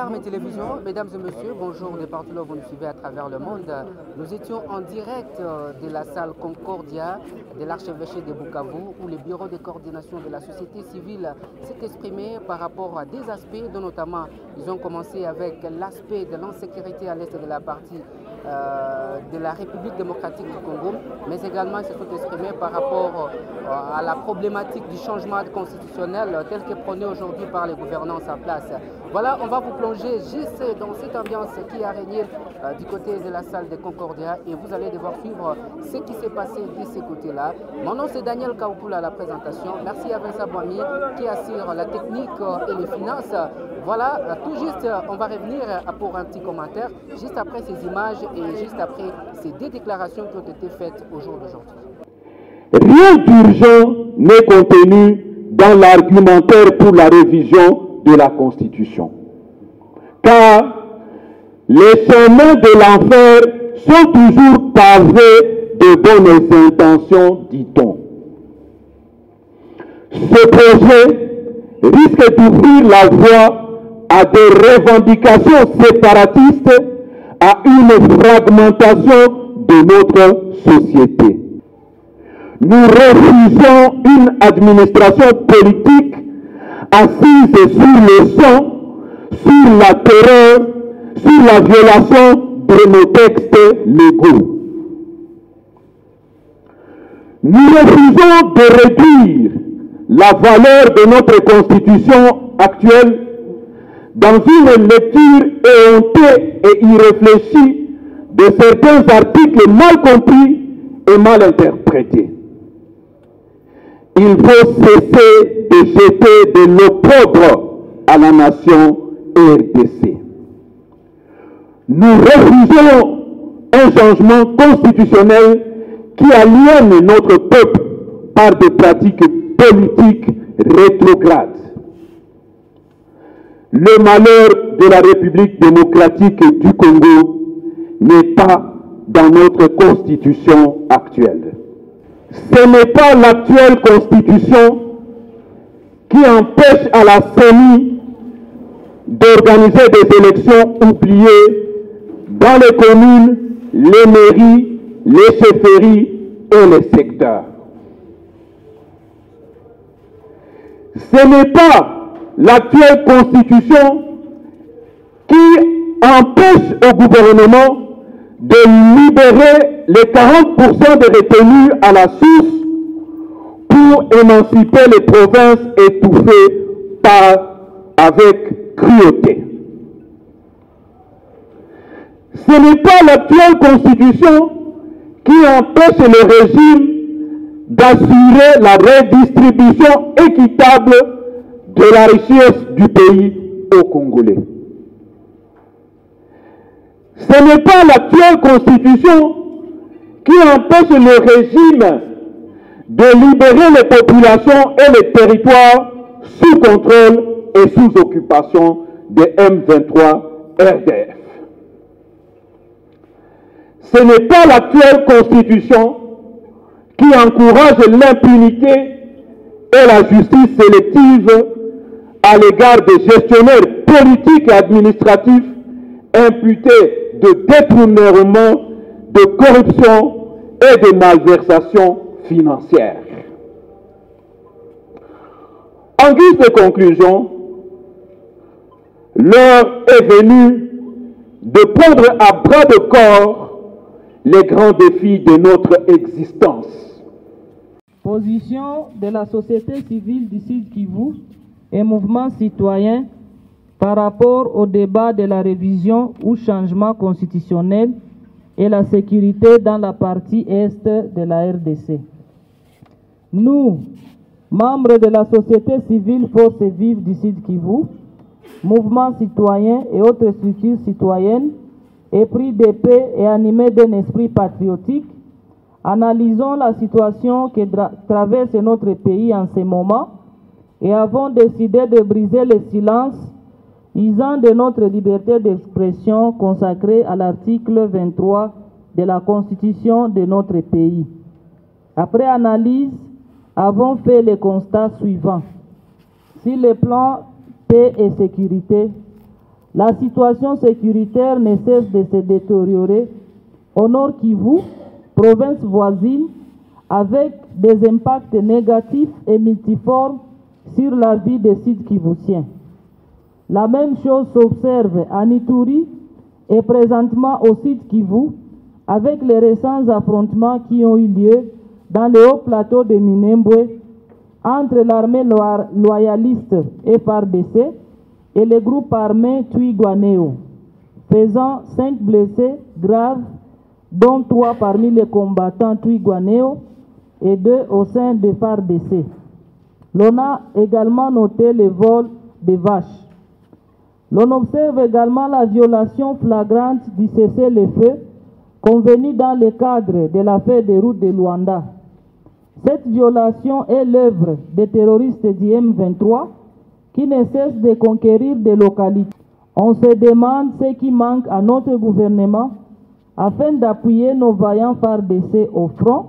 Armes et Télévision, mesdames et messieurs, bonjour de partout là où vous nous suivez à travers le monde. Nous étions en direct de la salle Concordia de l'archevêché de Bukavu où le bureau de coordination de la société civile s'est exprimé par rapport à des aspects dont notamment ils ont commencé avec l'aspect de l'insécurité à l'est de la partie de la République démocratique du Congo, mais également ils se sont exprimés par rapport à la problématique du changement constitutionnel tel que prôné aujourd'hui par les gouvernances en place. Voilà, on va vous plonger juste dans cette ambiance qui a régné du côté de la salle de Concordia et vous allez devoir suivre ce qui s'est passé de ce côté-là. Mon nom c'est Daniel Kaoupoula à la présentation. Merci à Vincent Boami qui assure la technique et les finances. Voilà, tout juste, on va revenir pour un petit commentaire juste après ces images et juste après ces deux déclarations qui ont été faites au jour d'aujourd'hui. Rien d'urgent n'est contenu dans l'argumentaire pour la révision de la Constitution. Car les chemins de l'enfer sont toujours pavés de bonnes intentions, dit-on. Ce projet risque d'ouvrir la voie à des revendications séparatistes, à une fragmentation de notre société. Nous refusons une administration politique assise sur le sang, sur la terreur, sur la violation de nos textes légaux. Nous refusons de réduire la valeur de notre Constitution actuelle dans une lecture éhontée et irréfléchie de certains articles mal compris et mal interprétés. Il faut cesser de jeter de l'opprobre à la nation RDC. Nous refusons un changement constitutionnel qui aliène notre peuple par des pratiques politiques rétrogrades. Le malheur de la République démocratique du Congo n'est pas dans notre constitution actuelle. Ce n'est pas l'actuelle constitution qui empêche à la CENI d'organiser des élections oubliées dans les communes, les mairies, les chefferies et les secteurs. Ce n'est pas l'actuelle constitution qui empêche au gouvernement de libérer les 40% de retenus à la source pour émanciper les provinces étouffées avec cruauté. Ce n'est pas l'actuelle constitution qui empêche le régime d'assurer la redistribution équitable de la richesse du pays aux Congolais. Ce n'est pas l'actuelle constitution qui empêche le régime de libérer les populations et les territoires sous contrôle et sous occupation de M23 RDF. Ce n'est pas l'actuelle constitution qui encourage l'impunité et la justice sélective à l'égard des gestionnaires politiques et administratifs imputés de détournement, de corruption et de malversation financière. En guise de conclusion, l'heure est venue de prendre à bras de corps les grands défis de notre existence. Position de la société civile du Sud Kivu et mouvement citoyen par rapport au débat de la révision ou changement constitutionnel et la sécurité dans la partie est de la RDC. Nous, membres de la société civile Force Vive du Sud Kivu, mouvement citoyen et autres structures citoyennes, épris de paix et animés d'un esprit patriotique, analysons la situation qui traverse notre pays en ce moment et avons décidé de briser le silence usant de notre liberté d'expression consacrée à l'article 23 de la Constitution de notre pays. Après analyse, avons fait le constat suivant. Sur le plan paix et sécurité, la situation sécuritaire ne cesse de se détériorer au Nord Kivu, province voisine, avec des impacts négatifs et multiformes sur la vie des Sud-Kivusiens. La même chose s'observe à Ituri et présentement au Sud-Kivu, avec les récents affrontements qui ont eu lieu dans le haut plateau de Minembwe entre l'armée loyaliste FARDC et le groupe armé Twirwaneho, faisant 5 blessés graves, dont 3 parmi les combattants Twirwaneho et 2 au sein de FARDC. L'on a également noté le vol des vaches. L'on observe également la violation flagrante du cessez-le-feu convenu dans le cadre de la feuille de route de Luanda. Cette violation est l'œuvre des terroristes du M23 qui ne cessent de conquérir des localités. On se demande ce qui manque à notre gouvernement afin d'appuyer nos vaillants FARDC au front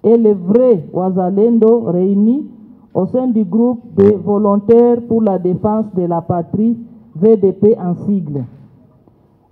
et les vrais Wazalendo réunis au sein du groupe des volontaires pour la défense de la patrie, VDP en sigle.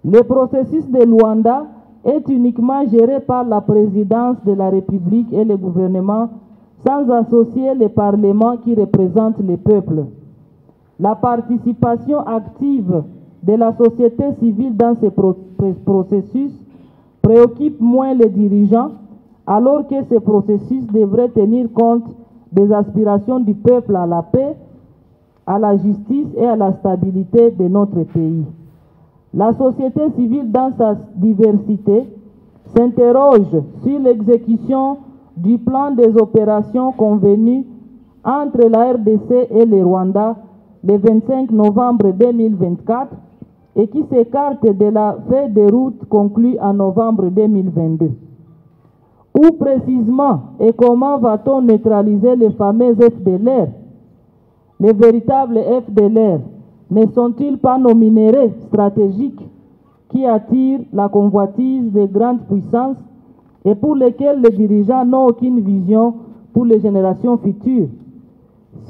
Le processus de Luanda est uniquement géré par la présidence de la République et le gouvernement sans associer le Parlement qui représente le peuple. La participation active de la société civile dans ce processus préoccupe moins les dirigeants, alors que ce processus devrait tenir compte des aspirations du peuple à la paix, à la justice et à la stabilité de notre pays. La société civile dans sa diversité s'interroge sur l'exécution du plan des opérations convenues entre la RDC et le Rwanda le 25 novembre 2024 et qui s'écarte de la feuille de route conclue en novembre 2022. Où précisément et comment va-t-on neutraliser les fameux FDLR? Les véritables FDLR ne sont-ils pas nos minéraux stratégiques qui attirent la convoitise des grandes puissances et pour lesquels les dirigeants n'ont aucune vision pour les générations futures?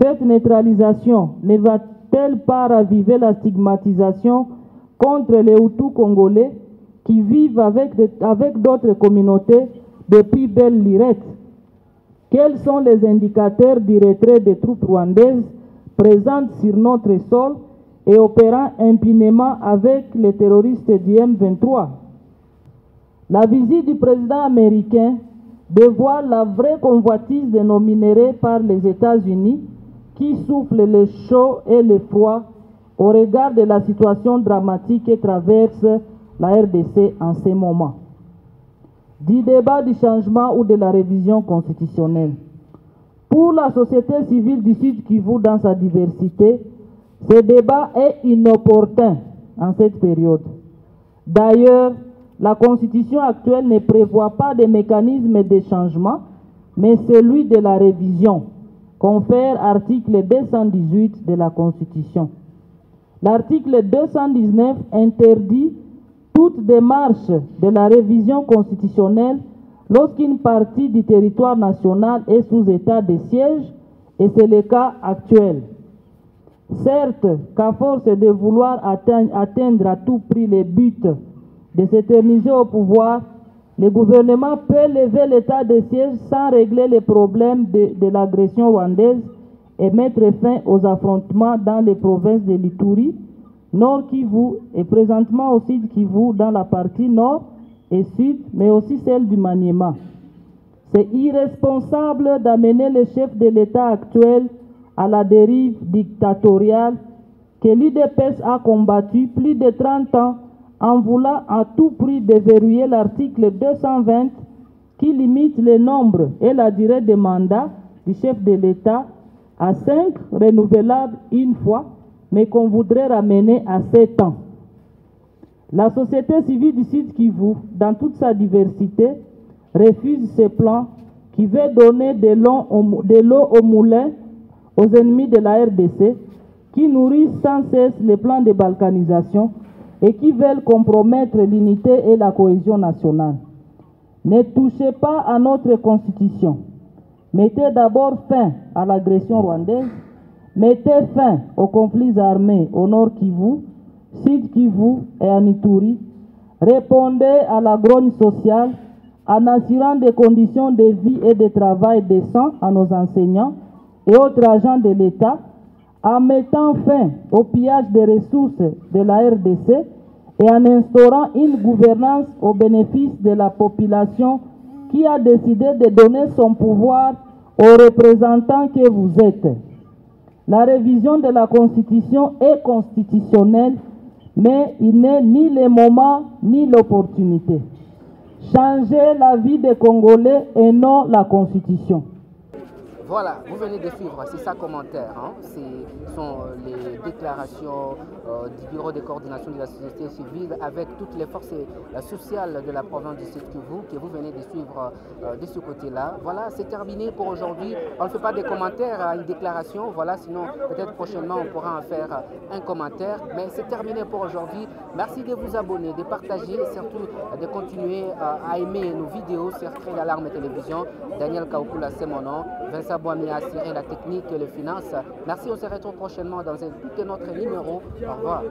Cette neutralisation ne va-t-elle pas raviver la stigmatisation contre les Hutus congolais qui vivent avec d'autres communautés depuis belle lurette? Quels sont les indicateurs du retrait des troupes rwandaises présentes sur notre sol et opérant impunément avec les terroristes du M23? La visite du président américain dévoile la vraie convoitise de nos minéraux par les États-Unis qui soufflent le chaud et le froid au regard de la situation dramatique que traverse la RDC en ce moment. Du débat du changement ou de la révision constitutionnelle. Pour la société civile du Sud Kivu dans sa diversité, ce débat est inopportun en cette période. D'ailleurs, la Constitution actuelle ne prévoit pas de mécanisme de changement, mais celui de la révision, confère article 218 de la Constitution. L'article 219 interdit toute démarche de la révision constitutionnelle lorsqu'une partie du territoire national est sous état de siège, et c'est le cas actuel. Certes, qu'à force de vouloir atteindre à tout prix les buts de s'éterniser au pouvoir, le gouvernement peut lever l'état de siège sans régler les problèmes de l'agression rwandaise et mettre fin aux affrontements dans les provinces de l'Ituri, Nord Kivu et présentement au Sud Kivu dans la partie nord et sud, mais aussi celle du Maniema. C'est irresponsable d'amener le chef de l'État actuel à la dérive dictatoriale que l'UDPS a combattu plus de 30 ans en voulant à tout prix déverrouiller l'article 220 qui limite le nombre et la durée de mandat du chef de l'État à 5 renouvelables une fois, mais qu'on voudrait ramener à 7 ans. La société civile du Sud Kivu, dans toute sa diversité, refuse ce plan qui veut donner de l'eau au moulin aux ennemis de la RDC, qui nourrissent sans cesse les plans de balkanisation et qui veulent compromettre l'unité et la cohésion nationale. Ne touchez pas à notre constitution. Mettez d'abord fin à l'agression rwandaise, mettez fin aux conflits armés au Nord Kivu Sud Kivu et en Ituri, répondait à la grogne sociale en assurant des conditions de vie et de travail décents à nos enseignants et autres agents de l'État, en mettant fin au pillage des ressources de la RDC et en instaurant une gouvernance au bénéfice de la population qui a décidé de donner son pouvoir aux représentants que vous êtes. La révision de la Constitution est constitutionnelle, mais il n'est ni le moment ni l'opportunité. Changer la vie des Congolais et non la Constitution. Voilà, vous venez de suivre, c'est ça commentaire. Hein? Ce sont les déclarations du Bureau de coordination de la société civile avec toutes les forces sociales de la province du Sud Kivu que vous venez de suivre de ce côté-là. Voilà, c'est terminé pour aujourd'hui. On ne fait pas de commentaires à une déclaration, voilà, sinon peut-être prochainement on pourra en faire un commentaire. Mais c'est terminé pour aujourd'hui. Merci de vous abonner, de partager et surtout de continuer à aimer nos vidéos sur Cri d'Alarme Télévision. Daniel Kaoukula, c'est mon nom. Vincent Boami a assuré la technique et les finances. Merci, on se retrouve prochainement dans un tout autre numéro. Au revoir.